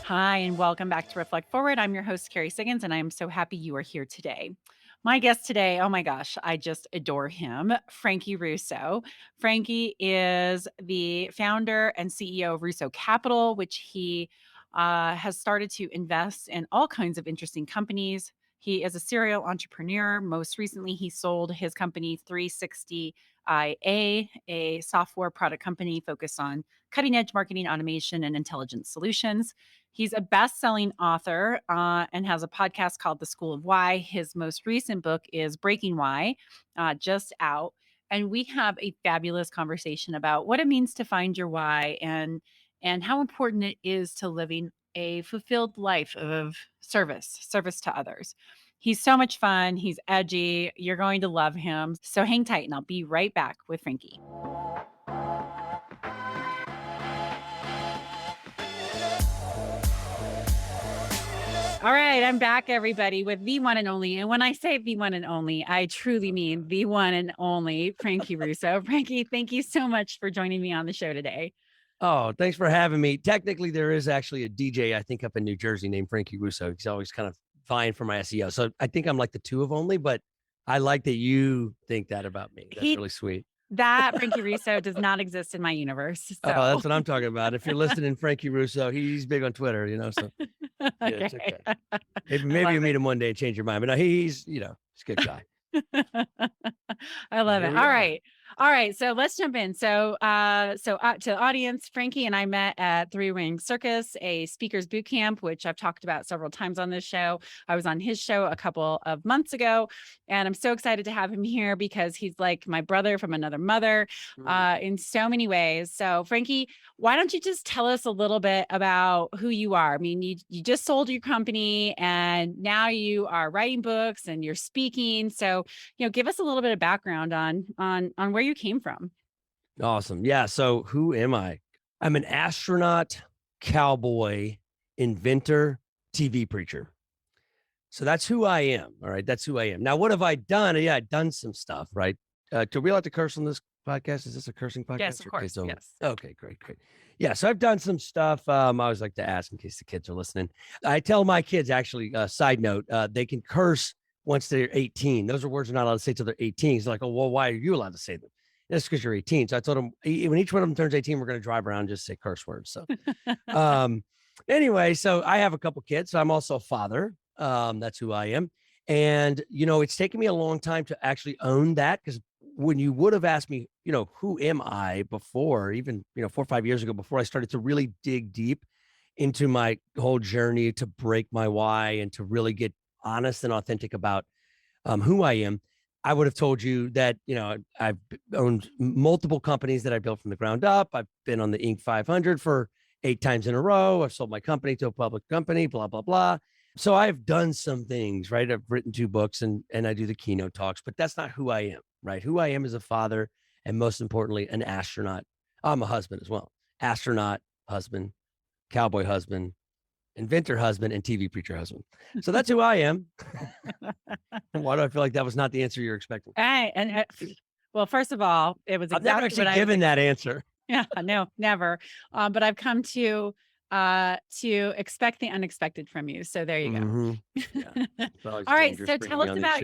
Hi, and welcome back to Reflect Forward. I'm your host, Carrie Siggins, and I am so happy you are here today. My guest today, oh my gosh, I just adore him, Frankie Russo. Frankie is the founder and CEO of Russo Capital, which he has started to invest in all kinds of interesting companies. He is a serial entrepreneur. Most recently, he sold his company 360 IA, a software product company focused on cutting edge marketing automation and intelligent solutions. He's a best-selling author and has a podcast called The School of Why. His most recent book is Breaking Why, just out. And we have a fabulous conversation about what it means to find your why and how important it is to living a fulfilled life of service to others. He's so much fun. He's edgy. You're going to love him. So hang tight, and I'll be right back with Frankie. All right, I'm back, everybody, with the one and only. And when I say the one and only, I truly mean the one and only Frankie Russo. Frankie, thank you so much for joining me on the show today. Oh, thanks for having me. Technically, there is actually a DJ, I think, up in New Jersey named Frankie Russo. He's always kind of vying for my SEO. So I think I'm like the two of only, but I like that you think that about me. That's really sweet. That Frankie Russo does not exist in my universe. So. Oh, that's what I'm talking about. If you're listening, Frankie Russo, he's big on Twitter, so yeah, it's okay. Maybe you meet him one day and change your mind. But no, he's a good guy. I love it. All right. So let's jump in. So to the audience, Frankie and I met at Ring Circus, a speakers boot camp, which I've talked about several times on this show. I was on his show a couple of months ago, and I'm so excited to have him here because he's like my brother from another mother in so many ways. So Frankie, why don't you just tell us a little bit about who you are? I mean, you just sold your company and now you are writing books and you're speaking. So, give us a little bit of background on where you came from. Awesome. Yeah. So who am I? I'm an astronaut, cowboy, inventor, TV preacher. So that's who I am. All right. That's who I am. Now, what have I done? Yeah, I've done some stuff, right? Do we allowed to curse on this podcast? Is this a cursing podcast? Yes, of course. Yes. Okay, great. Yeah. So I've done some stuff. I always like to ask in case the kids are listening. I tell my kids, actually, side note, they can curse once they're 18. Those are words they're not allowed to say till they're 18. It's like, oh, well, why are you allowed to say them? That's because you're 18. So I told them when each one of them turns 18, we're going to drive around and just say curse words. So anyway, so I have a couple kids. So I'm also a father. That's who I am. And, it's taken me a long time to actually own that, because when you would have asked me, who am I before, even, 4 or 5 years ago, before I started to really dig deep into my whole journey to break my why and to really get honest and authentic about who I am, I would have told you that, I've owned multiple companies that I built from the ground up. I've been on the Inc. 500 for 8 times in a row. I've sold my company to a public company, blah, blah, blah. So I've done some things, right? I've written 2 books and I do the keynote talks, but that's not who I am, right? Who I am is a father, and most importantly, an astronaut. I'm a husband as well. Astronaut, husband, cowboy husband, inventor husband, and TV preacher husband. So that's who I am. Why do I feel like that was not the answer you're expecting? Well, first of all, it was exactly I've never actually given that answer. Yeah, no, never. But I've come to expect the unexpected from you. So there you go. Mm-hmm. Yeah. All right. So tell us about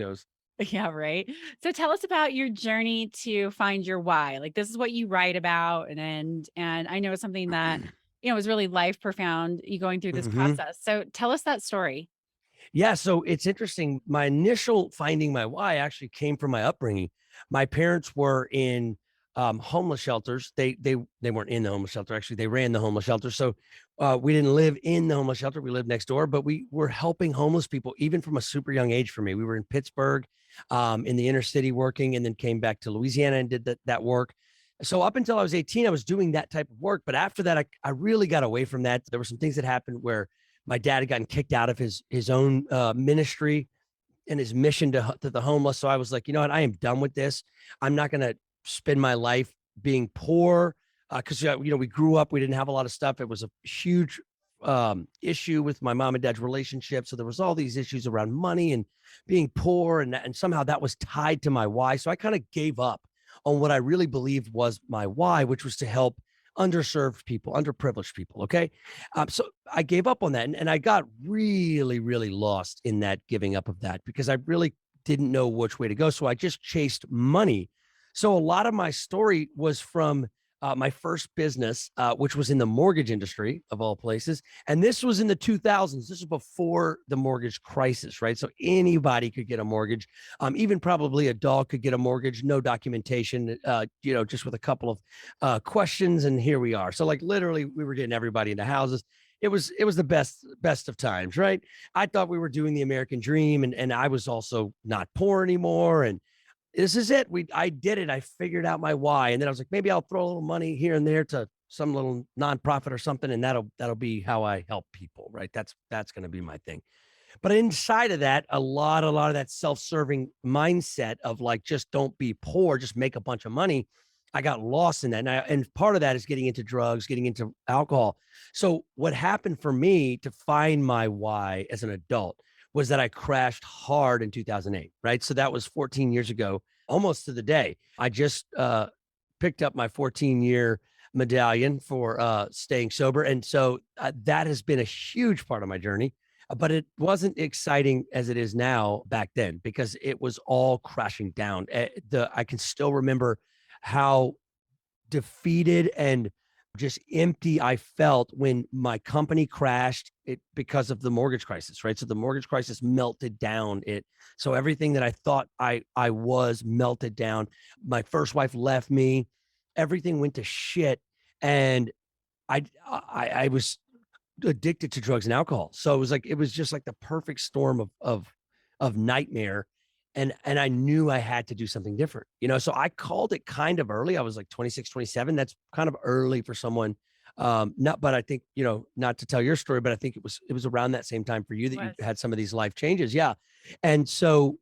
Yeah, right. So tell us about your journey to find your why. Like, this is what you write about, and I know it's something that was really life profound. You going through this process. So tell us that story. Yeah, so it's interesting. My initial finding my why actually came from my upbringing. My parents were in homeless shelters. They weren't in the homeless shelter. Actually, they ran the homeless shelter. So we didn't live in the homeless shelter. We lived next door, but we were helping homeless people even from a super young age. For me, we were in Pittsburgh, in the inner city working, and then came back to Louisiana and did that work. So up until I was 18, I was doing that type of work. But after that, I really got away from that. There were some things that happened where my dad had gotten kicked out of his own ministry and his mission to the homeless. So I was like, you know what? I am done with this. I'm not going to spend my life being poor, because we grew up, we didn't have a lot of stuff. It was a huge issue with my mom and dad's relationship. So there was all these issues around money and being poor, and somehow that was tied to my why. So I kind of gave up on what I really believed was my why, which was to help underserved people, underprivileged people. Okay. So I gave up on that. And I got really, really lost in that giving up of that because I really didn't know which way to go. So I just chased money. So a lot of my story was from my first business, which was in the mortgage industry of all places. And this was in the 2000s. This was before the mortgage crisis, right? So anybody could get a mortgage. Even probably a dog could get a mortgage, no documentation, just with a couple of questions. And here we are. So like literally we were getting everybody into houses. It was the best of times, right? I thought we were doing the American dream, and I was also not poor anymore. And this is it. I did it. I figured out my why. And then I was like, maybe I'll throw a little money here and there to some little nonprofit or something. And that'll be how I help people. Right. That's going to be my thing. But inside of that, a lot of that self-serving mindset of like, just don't be poor, just make a bunch of money. I got lost in that. And part of that is getting into drugs, getting into alcohol. So what happened for me to find my why as an adult was that I crashed hard in 2008, right? So that was 14 years ago, almost to the day. I just picked up my 14-year medallion for staying sober. And so that has been a huge part of my journey, but it wasn't exciting as it is now back then because it was all crashing down. I can still remember how defeated and just empty I felt when my company crashed it because of the mortgage crisis, right? So the mortgage crisis melted down it. So everything that I thought I was melted down. My first wife left me. Everything went to shit. And I was addicted to drugs and alcohol. So it was just like the perfect storm of nightmare. And I knew I had to do something different, So I called it kind of early. I was like 26, 27. That's kind of early for someone. Not, but I think, not to tell your story, but I think it was around that same time for you that you Was. had some of these life changes. Yeah. And so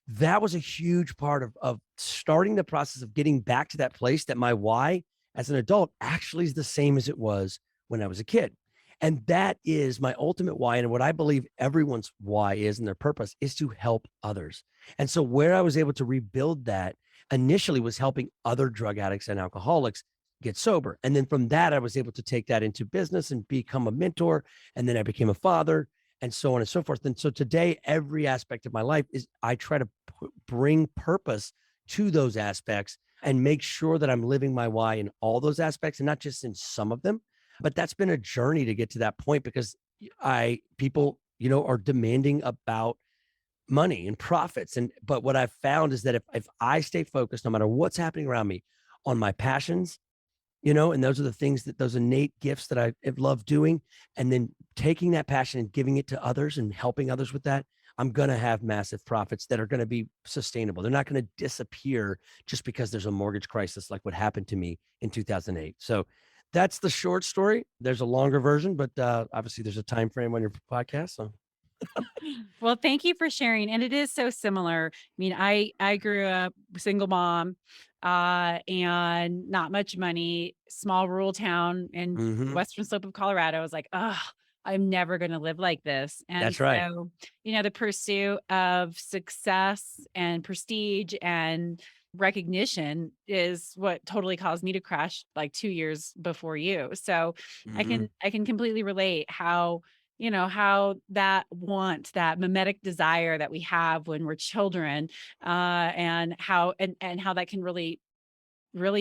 that was a huge part of starting the process of getting back to that place that my why as an adult actually is the same as it was when I was a kid. And that is my ultimate why. And what I believe everyone's why is and their purpose is to help others. And so, where I was able to rebuild that initially was helping other drug addicts and alcoholics get sober. And then from that, I was able to take that into business and become a mentor. And then I became a father and so on and so forth. And so today, every aspect of my life is I try to bring purpose to those aspects and make sure that I'm living my why in all those aspects and not just in some of them. But that's been a journey to get to that point because people, are demanding about money and profits. But what I've found is that if I stay focused, no matter what's happening around me, on my passions, and those are the things that those innate gifts that I have loved doing, and then taking that passion and giving it to others and helping others with that, I'm going to have massive profits that are going to be sustainable. They're not going to disappear just because there's a mortgage crisis like what happened to me in 2008. So that's the short story. There's a longer version, but obviously there's a time frame on your podcast. So Well, thank you for sharing, and it is so similar. I mean, I grew up single mom, and not much money, small rural town in the mhm, western slope of Colorado. I was like, "Ugh, I'm never gonna live like this." And that's right. so, the pursuit of success and prestige and recognition is what totally caused me to crash like 2 years before you. So, I Mhm, can I can completely relate how that want, that mimetic desire that we have when we're children, and how that can really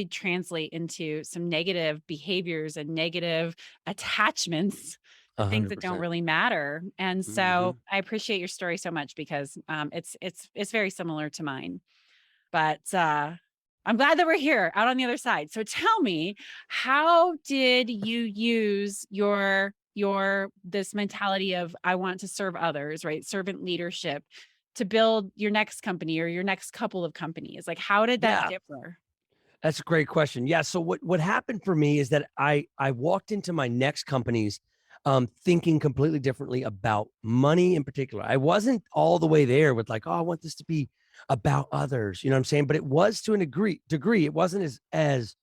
translate into some negative behaviors and negative attachments to things that don't 100%. really matter. And so Mhm. I appreciate your story so much because it's very similar to mine. But I'm glad that we're here out on the other side. So tell me, how did you use your this mentality of I want to serve others, right? Servant leadership to build your next company or your next couple of companies? Like how did that Yeah. differ? That's a great question. Yeah. So what happened for me is that I walked into my next companies thinking completely differently about money in particular. I wasn't all the way there with like, oh, I want this to be about others. You know what I'm saying? But it was to a degree. It wasn't as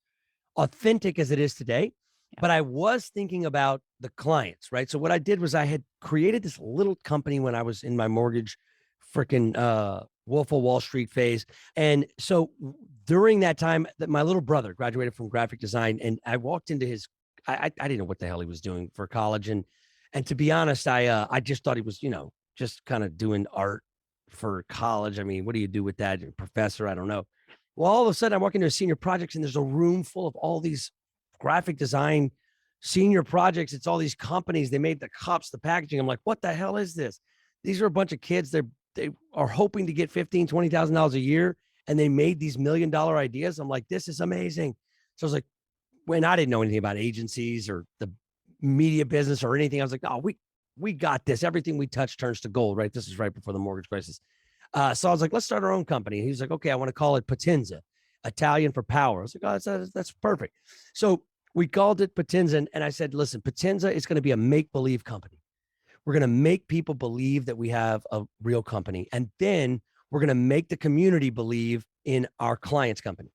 authentic as it is today. Yeah. But I was thinking about the clients, right? So what I did was I had created this little company when I was in my mortgage freaking Wolf of Wall Street phase. And so during that time, that my little brother graduated from graphic design, and I walked into his. I didn't know what the hell he was doing for college, and to be honest, I just thought he was, just kind of doing art for college. I mean, what do you do with that? You're a professor? I don't know. Well, all of a sudden, I walk into a senior projects, and there's a room full of all these graphic design senior projects. It's all these companies. They made the cups, the packaging. I'm like, what the hell is this? These are a bunch of kids. They are hoping to get $15,000, $20,000 a year, and they made these $1 million ideas. I'm like, this is amazing. So I was like, when I didn't know anything about agencies or the media business or anything, I was like, oh, we got this. Everything we touch turns to gold, right? This is right before the mortgage crisis. So I was like, let's start our own company. He was like, okay, I want to call it Potenza, Italian for power. I was like, oh, that's perfect. So we called it Potenza, and I said, listen, Potenza is going to be a make-believe company. We're going to make people believe that we have a real company. And then we're going to make the community believe in our client's company,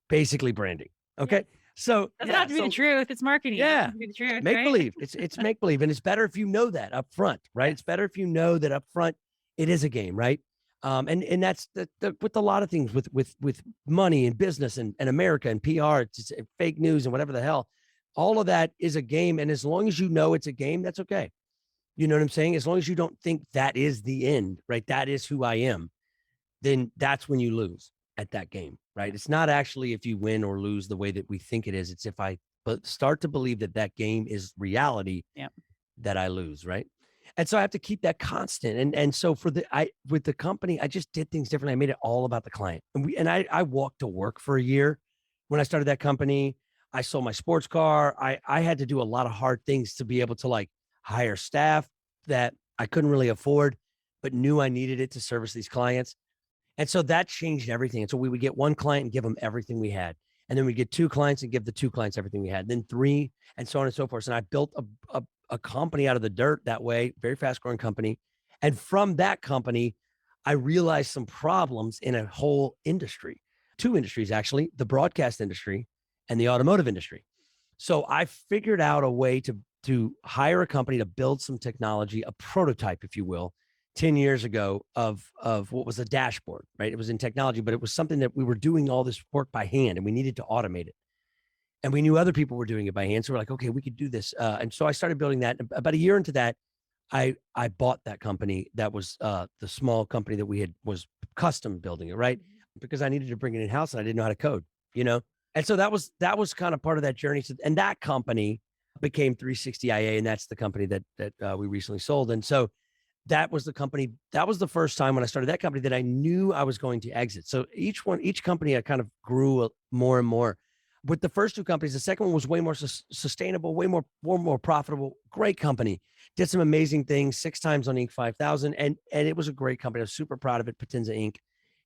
basically branding. Okay. Yes. So Doesn't have to be the truth. It's marketing. It doesn't yeah, have to be the truth, make right? believe. It's make believe. And it's better if you know that up front, right? It's better if you know that up front it is a game, right? And that's with a lot of things with money and business and America and PR, it's fake news and whatever the hell. All of that is a game. And as long as you know it's a game, that's okay. You know what I'm saying? As long as you don't think that is the end, right? That is who I am, then that's when you lose at that game, right? It's not actually if you win or lose the way that we think it is. It's if I start to believe that that game is reality, Yeah. that I lose, right? And so I have to keep that constant. And so with the company, I just did things differently. I made it all about the client. And I walked to work for a year when I started that company. I sold my sports car. I had to do a lot of hard things to be able to like hire staff that I couldn't really afford, but knew I needed it to service these clients. And so that changed everything. And so we would get one client and give them everything we had. And then we'd get two clients and give the two clients everything we had. Then three, and so on and so forth. And I built a company out of the dirt that way, very fast growing company. And from that company, I realized some problems in a whole industry, two industries, actually, the broadcast industry and the automotive industry. So I figured out a way to hire a company to build some technology, a prototype, if you will, 10 years ago of what was a dashboard, right? It was in technology, but it was something that we were doing all this work by hand and we needed to automate it. And we knew other people were doing it by hand. So we're like, okay, we could do this. And so I started building that. About a year into that, I bought that company. That was the small company that we had was custom building it, right? Because I needed to bring it in house and I didn't know how to code, you know? And so that was kind of part of that journey. So, and that company became 360 IA, and that's the company that we recently sold. And so that was the company. That was the first time when I started that company that I knew I was going to exit. So each company I kind of grew more and more. With the first two companies, the second one was way more sustainable, way more profitable. Great company, did some amazing things. 6 times on Inc. 5000, and it was a great company. I was super proud of it. Potenza Inc.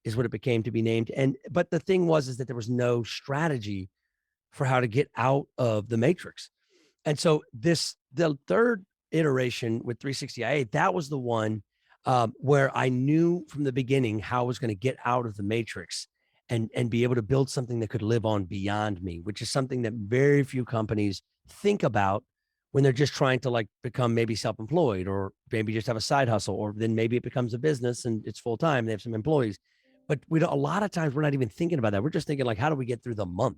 is what it became to be named. But the thing is that there was no strategy for how to get out of the matrix. And so the third iteration with 360 IA, that was the one where I knew from the beginning how I was going to get out of the matrix and be able to build something that could live on beyond me, which is something that very few companies think about when they're just trying to like become maybe self-employed or maybe just have a side hustle, or then maybe it becomes a business and it's full time. They have some employees, but we don't, a lot of times we're not even thinking about that. We're just thinking like, how do we get through the month?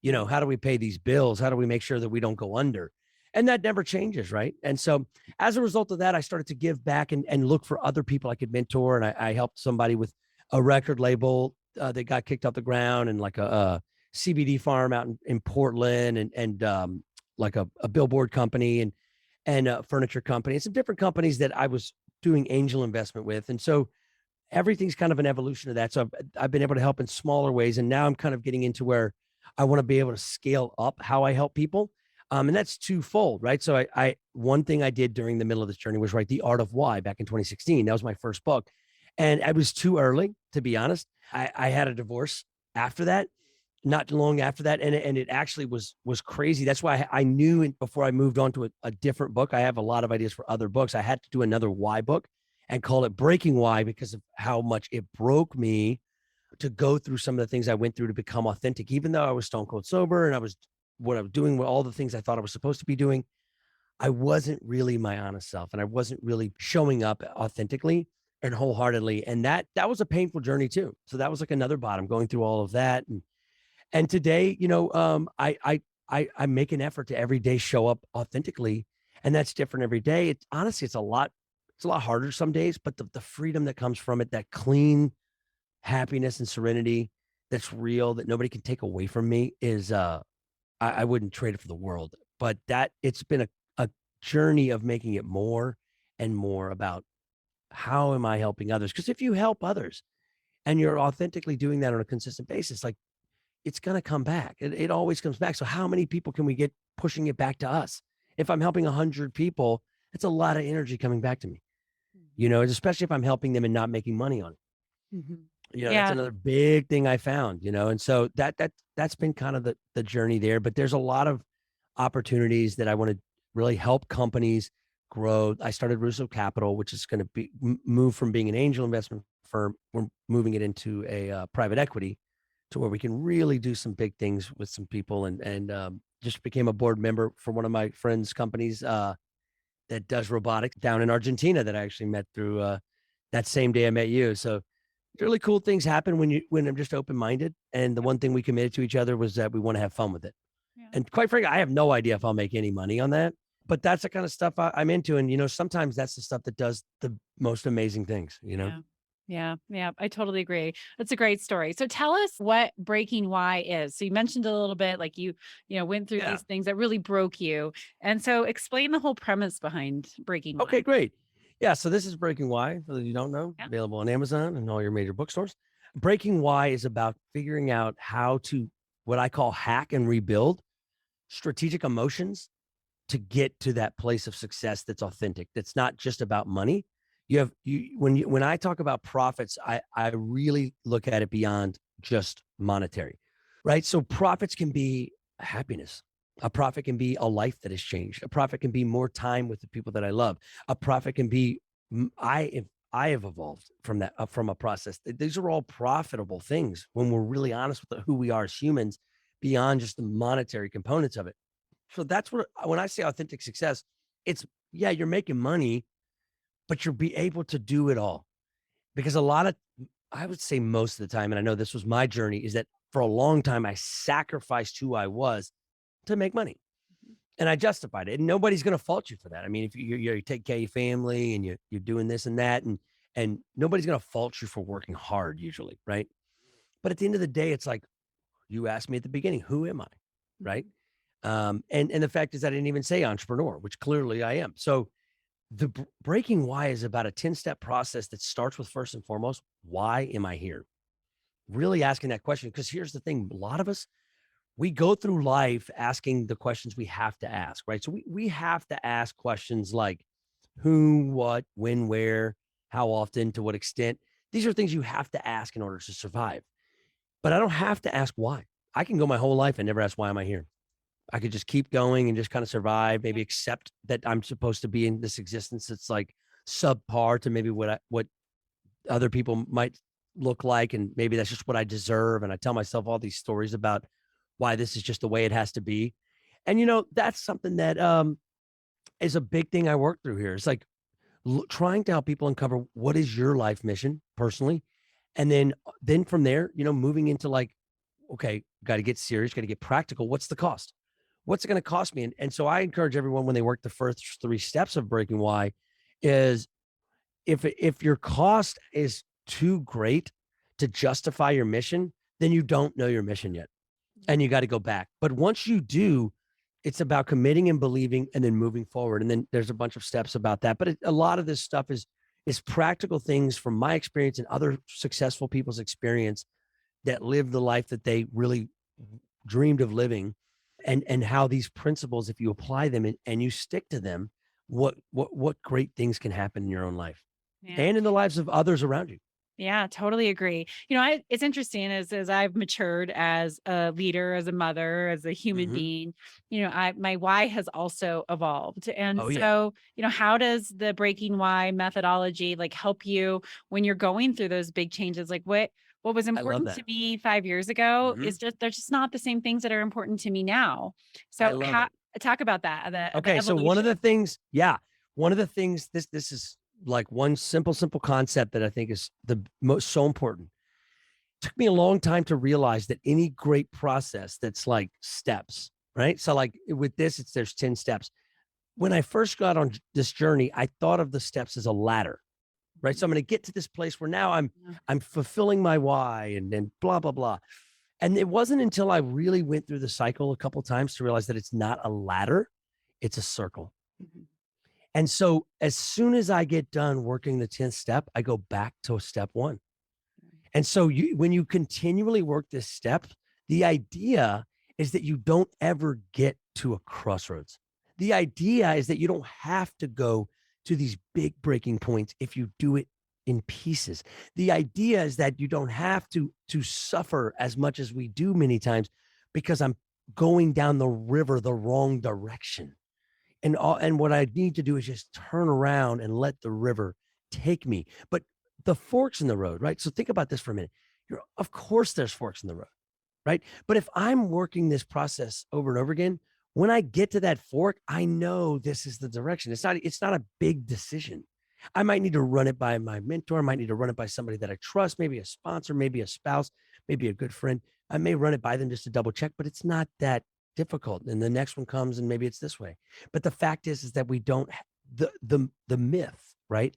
You know, how do we pay these bills? How do we make sure that we don't go under? And that never changes, right? And so as a result of that, I started to give back and look for other people I could mentor. And I helped somebody with a record label that got kicked off the ground, and like a CBD farm out in Portland, and like a billboard company and a furniture company, and some different companies that I was doing angel investment with. And so everything's kind of an evolution of that. So I've been able to help in smaller ways. And now I'm kind of getting into where I want to be able to scale up how I help people. And that's twofold, right? So I one thing I did during the middle of this journey was write The Art of Why back in 2016. That was my first book. And I was too early, to be honest. I had a divorce after that, not long after that. And it actually was crazy. That's why I knew before I moved on to a different book. I have a lot of ideas for other books. I had to do another why book and call it Breaking Why, because of how much it broke me to go through some of the things I went through to become authentic. Even though I was stone cold sober and I was doing all the things I thought I was supposed to be doing, I wasn't really my honest self, and I wasn't really showing up authentically and wholeheartedly. And that was a painful journey too. So that was like another bottom, going through all of that. And today, I make an effort to every day show up authentically, and that's different every day. It's honestly, it's a lot harder some days, but the freedom that comes from it, that clean happiness and serenity that's real that nobody can take away from me is I wouldn't trade it for the world. But that it's been a journey of making it more and more about how am I helping others? Because if you help others and you're authentically doing that on a consistent basis, like it's going to come back. It always comes back. So how many people can we get pushing it back to us? If I'm helping 100 people, it's a lot of energy coming back to me, Mhm. especially if I'm helping them and not making money on it. Mhm. That's Yeah. another big thing I found, and so that's been kind of the journey there. But there's a lot of opportunities that I want to really help companies grow. I started Russo Capital, which is going to be move from being an angel investment firm. We're moving it into a private equity to where we can really do some big things with some people, and just became a board member for one of my friends' companies that does robotics down in Argentina that I actually met through that same day I met you. So really cool things happen when I'm just open minded. And the one thing we committed to each other was that we want to have fun with it. Yeah. And quite frankly, I have no idea if I'll make any money on that, but that's the kind of stuff I'm into. And sometimes that's the stuff that does the most amazing things. Yeah. Yeah. Yeah. I totally agree. That's a great story. So tell us what breaking why is. So you mentioned a little bit like went through Yeah. these things that really broke you. And so explain the whole premise behind breaking Okay, why. great. Yeah. So this is Breaking Why. For those you don't know, Yeah. available on Amazon and all your major bookstores. Breaking Why is about figuring out how to what I call hack and rebuild strategic emotions to get to that place of success that's authentic. That's not just about money. When I talk about profits, I really look at it beyond just monetary, right? So profits can be happiness. A profit can be a life that has changed. A profit can be more time with the people that I love. A profit can be I have evolved from that from a process. These are all profitable things when we're really honest with who we are as humans, beyond just the monetary components of it. So that's what when I say authentic success, it's yeah, you're making money, but you'll be able to do it all. Because a lot of I would say most of the time, and I know this was my journey, is that for a long time I sacrificed who I was to make money. Mhm. And I justified it. And nobody's going to fault you for that. I mean, if you take care of your family and you're doing this and that, and nobody's going to fault you for working hard usually, right? But at the end of the day, it's like you asked me at the beginning, who am I? Right. Mhm. And the fact is, I didn't even say entrepreneur, which clearly I am. So the breaking why is about a 10-step process that starts with first and foremost, why am I here? Really asking that question. Because here's the thing, a lot of us, we go through life asking the questions we have to ask, right? So we have to ask questions like who, what, when, where, how often, to what extent. These are things you have to ask in order to survive. But I don't have to ask why. I can go my whole life and never ask why am I here. I could just keep going and just kind of survive, Yeah. maybe accept that I'm supposed to be in this existence that's like subpar to maybe what other people might look like, and maybe that's just what I deserve. And I tell myself all these stories about why this is just the way it has to be. And that's something that is a big thing I work through here. It's like trying to help people uncover what is your life mission personally, and then from there, moving into like, okay, got to get serious, got to get practical. What's the cost? What's it going to cost me? And so I encourage everyone when they work the first three steps of breaking why is if your cost is too great to justify your mission, then you don't know your mission yet. And you got to go back. But once you do, it's about committing and believing and then moving forward. And then there's a bunch of steps about that. But a lot of this stuff is practical things from my experience and other successful people's experience that live the life that they really dreamed of living, and how these principles, if you apply them and you stick to them, what great things can happen in your own life Yeah. and in the lives of others around you. Yeah, totally agree. It's interesting as I've matured as a leader, as a mother, as a human Hmm. being, I my why has also evolved. And Oh yeah, so, how does the breaking why methodology like help you when you're going through those big changes? Like what was I love important to that. me 5 years ago Hmm. is just they're just not the same things that are important to me now. I So love how it. talk about that, the Okay, so one of evolution. the things, yeah, one of the things, this is like one simple concept that I think is the most so important. took me a long time to realize that any great process that's like steps, right? So like with this, there's 10 steps. When I first got on this journey, I thought of the steps as a ladder, right? So I'm going to get to this place where now Yeah. I'm fulfilling my why and then blah blah blah. And it wasn't until I really went through the cycle a couple times to realize that it's not a ladder, it's a circle. Mhm. And so as soon as I get done working the 10th step, I go back to step 1. And so when you continually work this step, the idea is that you don't ever get to a crossroads. The idea is that you don't have to go to these big breaking points if you do it in pieces. The idea is that you don't have to suffer as much as we do many times because I'm going down the river the wrong direction. And what I need to do is just turn around and let the river take me. But the forks in the road, right? So think about this for a minute. Of course, there's forks in the road, right? But if I'm working this process over and over again, when I get to that fork, I know this is the direction. It's not a big decision. I might need to run it by my mentor. I might need to run it by somebody that I trust, maybe a sponsor, maybe a spouse, maybe a good friend. I may run it by them just to double check, but it's not that difficult. And the next one comes and maybe it's this way. But the fact is that we don't the myth, right?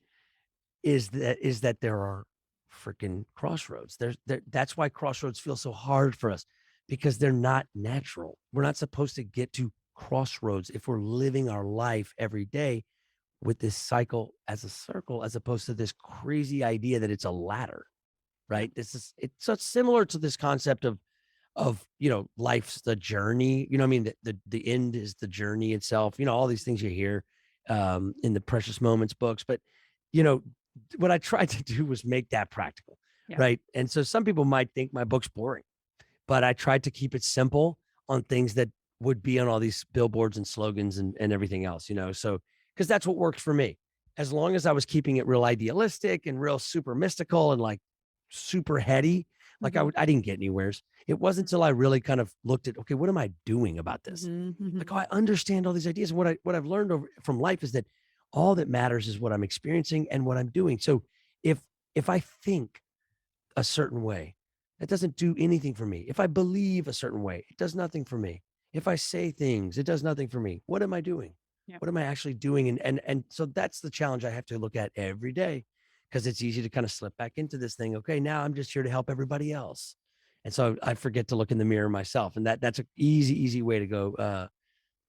Is that there are freaking crossroads. That's why crossroads feel so hard for us because they're not natural. We're not supposed to get to crossroads if we're living our life every day with this cycle as a circle, as opposed to this crazy idea that it's a ladder, Yeah. right? It's so similar to this concept of life's the journey. I mean, the end is the journey itself. All these things you hear in the Precious Moments books, but you know what I tried to do was make that practical, Yeah. right? And so some people might think my book's boring, but I tried to keep it simple on things that would be on all these billboards and slogans and everything else, so because that's what works for me. As long as I was keeping it real idealistic and real super mystical and like super heady, like Mhm. I didn't get anywheres. It wasn't until I really kind of looked at, okay, what am I doing about this? Mhm. Mhm. Like, oh, I understand all these ideas. And what I've learned from life is that all that matters is what I'm experiencing and what I'm doing. So if if I think a certain way, that doesn't do anything for me. If I believe a certain way, it does nothing for me. If I say things, it does nothing for me. What am I doing? Yeah. What am I actually doing? And so that's the challenge I have to look at every day because it's easy to kind of slip back into this thing. Okay, now I'm just here to help everybody else. And so I forget to look in the mirror myself. And that's an easy way to go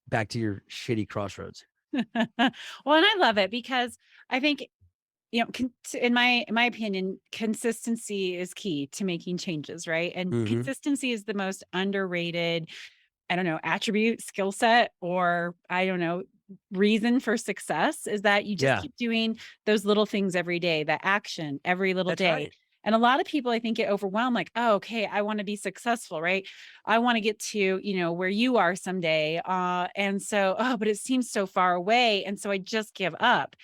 back to your shitty crossroads. Well, and I love it because I think, in my opinion, consistency is key to making changes, right? And Hmm. consistency is the most underrated, I don't know, attribute, skill set, or I don't know, reason for success is that you just Yeah, keep doing those little things every day, that action every little that's day. right. And a lot of people, I think, get overwhelmed like, oh, okay, I want to be successful, right? I want to get to, where you are someday. And so, oh, but it seems so far away. And so I just give up.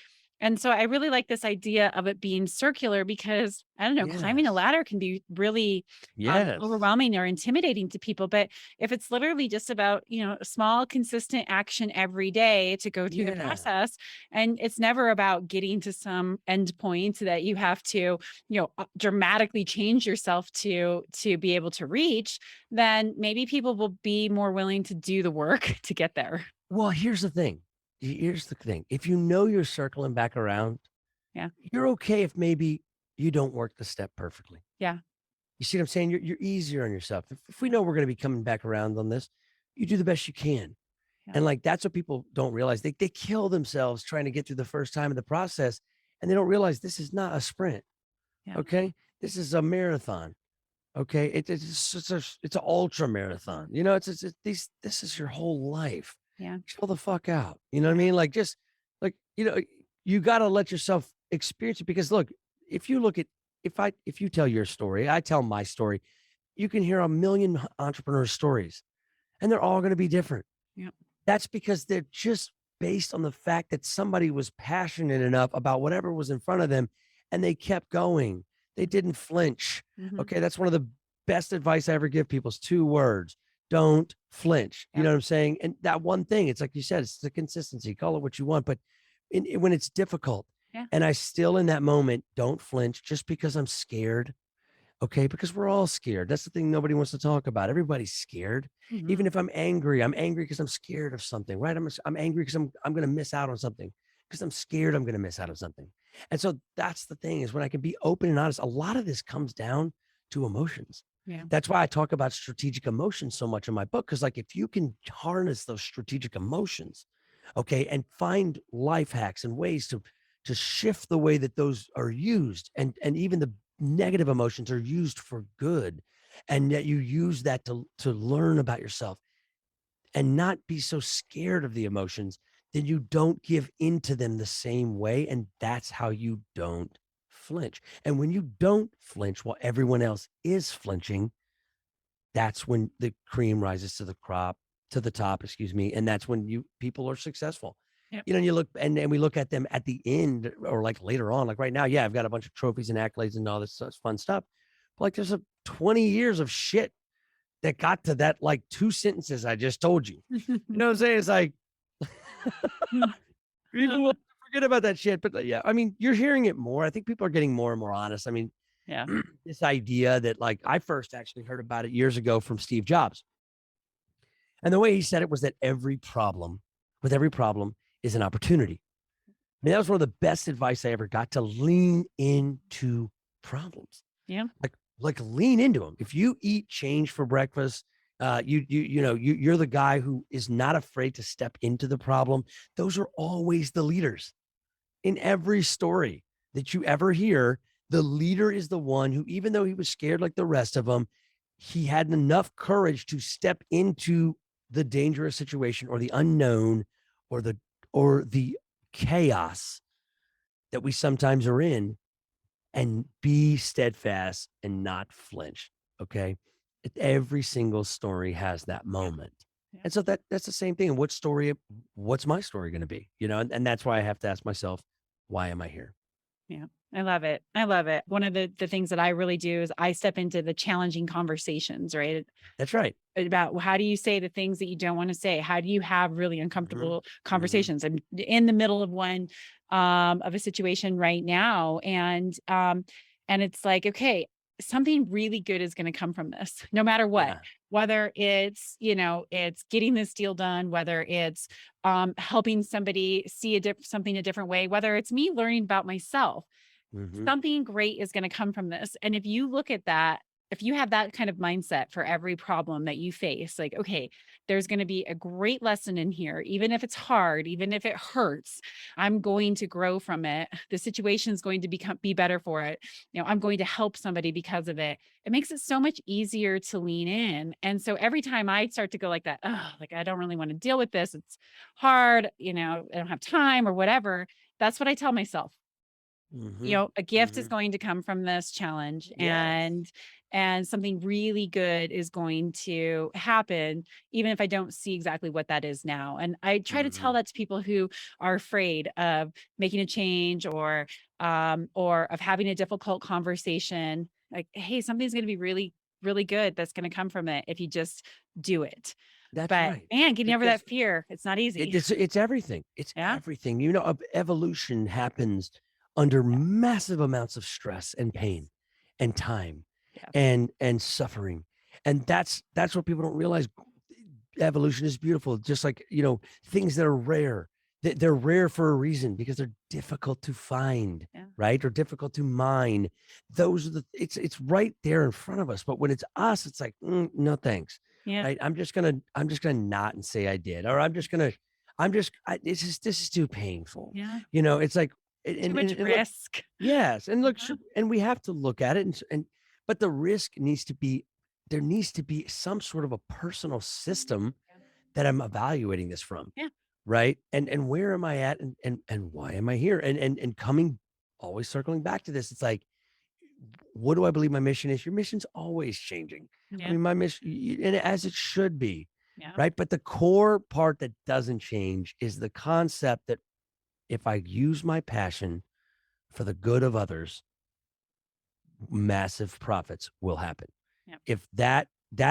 And so I really like this idea of it being circular because I don't know, climbing a Yes. ladder can be really Yes. overwhelming or intimidating to people. But if it's literally just about, a small, consistent action every day to go through the Yeah. process, and it's never about getting to some end point that you have to, dramatically change yourself to be able to reach, then maybe people will be more willing to do the work to get there. Well, here's the thing. Here's the thing. If you know you're circling back around, Yeah. you're okay if maybe you don't work the step perfectly. Yeah. You see what I'm saying? You're easier on yourself. If we Yeah. know we're going to be coming back around on this, you do the best you can. Yeah. And like that's what people don't realize. They kill themselves trying to get through the first time of the process, and they don't realize this is not a sprint. Yeah. Okay, this is a marathon. Okay, it's an ultra marathon. This is your whole life. Yeah. Chill the fuck out. You know what I Yeah. mean? Like just like you got to let yourself experience it because look, if you look at if you tell your story, I tell my story, you can hear a million entrepreneur stories, and they're all going to be different. Yeah. That's because they're just based on the fact that somebody was passionate enough about whatever was in front of them and they kept going. They didn't flinch. Mhm. Okay. That's one of the best advice I ever give people is 2 words. Don't flinch. You Yeah. know what I'm saying? And that one thing, it's like you said, it's the consistency. Call it what you want, but when it's difficult, Yeah. and I still in that moment don't flinch just because I'm scared. Okay, because we're all scared. That's the thing nobody wants to talk about. Everybody's scared. Even Mhm. if I'm angry because I'm scared of something, right? I'm angry because I'm going to miss out on something, because I'm scared I'm going to miss out on something. And so that's the thing, is when I can be open and honest. A lot of this comes down to emotions. Yeah. That's why I talk about strategic emotions so much in my book, because like if you can harness those strategic emotions, okay, and find life hacks and ways to shift the way that those are used, and even the negative emotions are used for good, and yet you use that to learn about yourself and not be so scared of the emotions, then you don't give into them the same way, and that's how you don't flinch. And when you don't flinch while everyone else is flinching, that's when the cream rises to the top, excuse me, and that's when you people are successful. Yep. And you look, and we look at them at the end, or like later on, like right now, yeah, I've got a bunch of trophies and accolades and all this fun stuff. But like there's a 20 years of shit that got to that like two sentences I just told you. You know what I'm saying? It's like people will forget about that shit. But yeah, I mean, you're hearing it more. I think people are getting more and more honest. I mean, Yeah. this idea that, like, I first actually heard about it years ago from Steve Jobs. And the way he said it was that every problem is an opportunity. I mean, that was one of the best advice I ever got, to lean into problems. Yeah. Like lean into them. If you eat change for breakfast, you're the guy who is not afraid to step into the problem. Those are always the leaders in every story that you ever hear. The leader is the one who, even though he was scared like the rest of them, he had enough courage to step into the dangerous situation, or the unknown, or the chaos that we sometimes are in, and be steadfast and not flinch. Okay. Every single story has that Yeah. moment. Yeah. And so that's the same thing. What's my story going to be? And that's why I have to ask myself, why am I here? Yeah. I love it. I love it. One of the things that I really do is I step into the challenging conversations, right? That's right. About how do you say the things that you don't want to say? How do you have really Hmm. uncomfortable Hmm. conversations? I'm in the middle of one of a situation right now, and it's like, okay, something really good is going to come from this, no matter what. Yeah. Whether it's, it's getting this deal done, whether it's helping somebody see something a different way, whether it's me learning about myself, Hmm. something great is going to come from this. And if you look at that, if you have that kind of mindset for every problem that you face, like, okay, there's going to be a great lesson in here, even if it's hard, even if it hurts, I'm going to grow from it. The situation is going to be better for it. I'm going to help somebody because of it. It makes it so much easier to lean in. And so every time I start to go like that, oh, like I don't really want to deal with this. It's hard, I don't have time or whatever. That's what I tell myself. Hmm. A gift is Hmm. going to come from this challenge, Yes. and something really good is going to happen, even if I don't see exactly what that is now. And I try to tell Hmm. that to people who are afraid of making a change, or of having a difficult conversation. Like, hey, something's going to be really, really good that's going to come from it if you just do it. That's But right. man, getting over Because that fear, it's not easy. it's everything. It's Yeah. everything. Evolution happens under Yeah. massive amounts of stress and pain Yes. and time Yeah. and suffering. And that's what people don't realize. Evolution is beautiful. Just like, things that are rare. They're rare for a reason, because they're difficult to find, Yeah. right? Or difficult to mine. Those are it's right there in front of us. But when it's us, it's like, no thanks. Yeah. Right. I'm just gonna not and say I did, or this is too painful. Yeah. It's like, Too and, and, much and look, risk. yes, and look, Uh-huh. and we have to look at it, but the risk needs to be, there needs to be some sort of a personal system Yeah. that I'm evaluating this from, Yeah. right? And where am I at, and why am I here? And coming, always circling back to this, it's like, what do I believe my mission is? Your mission's always changing. I Yeah. mean, my mission, and as it should be, Yeah. right? But the core part that doesn't change is the concept that if I use my passion for the good of others, massive profits will happen. Yeah. If that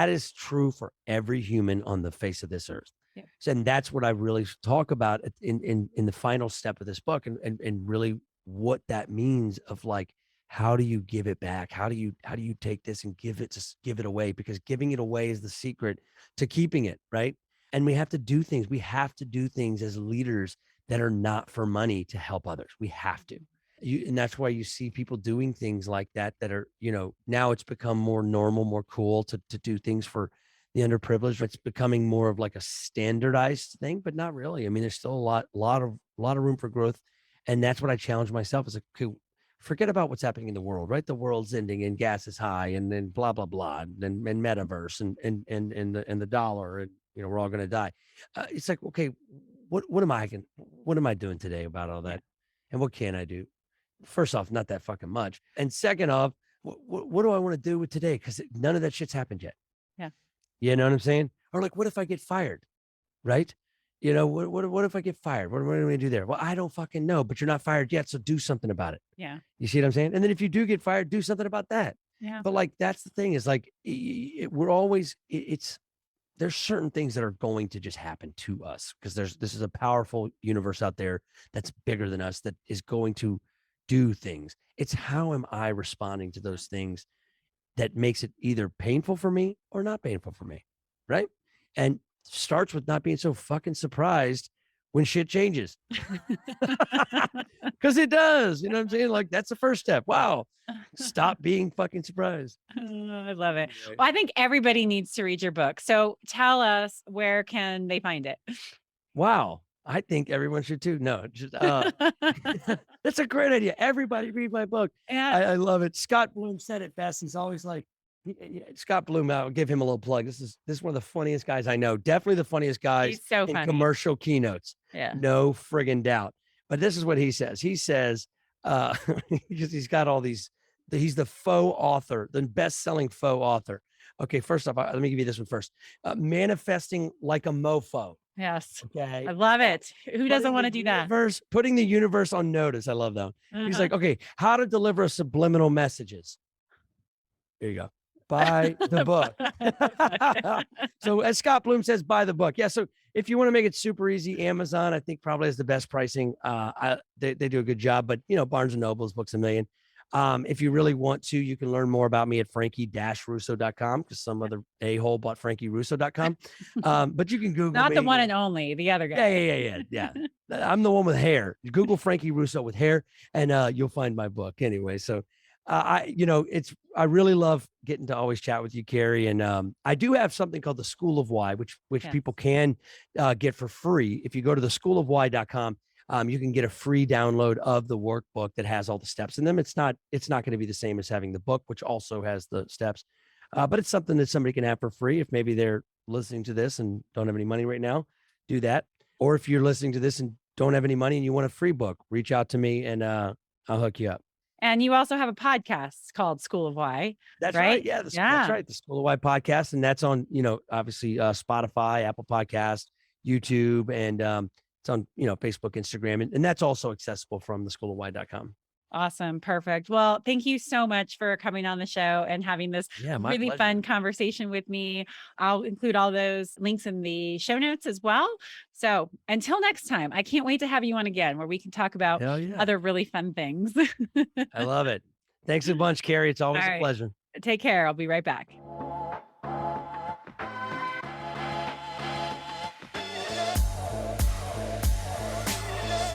is true for every human on the face of this earth. Yeah. So, and that's what I really talk about in the final step of this book, and really what that means, of like how do you give it back? How do you take this and give it away? Because giving it away is the secret to keeping it, right? And we have to do things. We have to do things as leaders that are not for money to help others. We have to. And that's why you see people doing things like that that are, now it's become more normal, more cool to do things for the underprivileged. It's becoming more of like a standardized thing, but not really. I mean, there's still a lot of room for growth. And that's what I challenge myself is like, okay, forget about what's happening in the world, right? The world's ending and gas is high and then blah, blah, blah, and metaverse and the dollar, and we're all gonna die. It's like, okay, what am I doing today about all Yeah. that? And what can I do? First off, not that fucking much. And second off, what do I want to do with today? Because none of that shit's happened yet. Yeah. You know what I'm saying? Or like, what if I get fired? Right? What if I get fired? What am I going to do there? Well, I don't fucking know, but you're not fired yet. So do something about it. Yeah. You see what I'm saying? And then if you do get fired, do something about that. Yeah. But like, that's the thing is like, we're always, there's certain things that are going to just happen to us because this is a powerful universe out there that's bigger than us that is going to do things. It's how am I responding to those things that makes it either painful for me or not painful for me, right? And starts with not being so fucking surprised when shit changes. Because it does, you know what I'm saying? Like that's the first step. Wow. Stop being fucking surprised. I love it. Right. Well, I think everybody needs to read your book. So tell us, where can they find it? Wow. I think everyone should too. No, just that's a great idea. Everybody read my book. Yeah. I love it. Scott Bloom said it best. He's always like, Scott Bloom. I'll give him a little plug. This is one of the funniest guys I know. Definitely the funniest guys He's so in funny. commercial keynotes. Yeah. No friggin' doubt. But this is what he says. He says, uh, he's got all these. He's the faux author, the best-selling faux author. Okay, first off, let me give you this one first. Manifesting like a mofo. Yes. Okay. I love it. Who doesn't want to do that? Putting the universe on notice. I love that. He's Uh-huh. like, okay, how to deliver subliminal messages. There you go. Buy the book. So as Scott Bloom says, buy the book. Yeah. So if you want to make it super easy, Amazon, I think probably has the best pricing. They do a good job, but Barnes and Noble's Books a Million. If you really want to, you can learn more about me at frankie-russo.com because some other a-hole bought frankierusso.com. But you can Google Not the me. one and only, the other guy. Yeah. I'm the one with hair. Google Frankie Russo with hair, and you'll find my book anyway. So I really love getting to always chat with you, Carrie. And I do have something called the School of Why, which Yeah. people can get for free. If you go to the schoolofwhy.com, you can get a free download of the workbook that has all the steps in them. It's not going to be the same as having the book, which also has the steps. But it's something that somebody can have for free. If maybe they're listening to this and don't have any money right now, do that. Or if you're listening to this and don't have any money and you want a free book, reach out to me and I'll hook you up. And you also have a podcast called School of Why. That's right. right. Yeah, that's right. The School of Why podcast. And that's on, obviously Spotify, Apple Podcast, YouTube, and it's on, Facebook, Instagram. And that's also accessible from the schoolofwhy.com. Awesome. Perfect. Well, thank you so much for coming on the show and having this My really pleasure. fun conversation with me. I'll include all those links in the show notes as well. So until next time, I can't wait to have you on again where we can talk about Hell yeah. other really fun things. I love it. Thanks a bunch, Carrie. It's always All a right. pleasure. Take care. I'll be right back.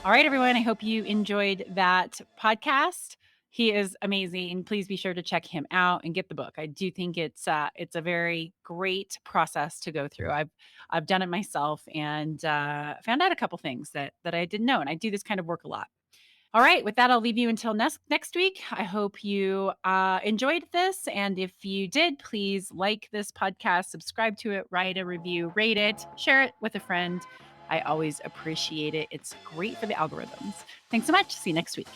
All right, everyone. I hope you enjoyed that podcast. He is amazing. Please be sure to check him out and get the book. I do think it's a very great process to go through. I've done it myself and found out a couple things that I didn't know. And I do this kind of work a lot. All right. With that, I'll leave you until next week. I hope you enjoyed this. And if you did, please like this podcast, subscribe to it, write a review, rate it, share it with a friend. I always appreciate it. It's great for the algorithms. Thanks so much. See you next week.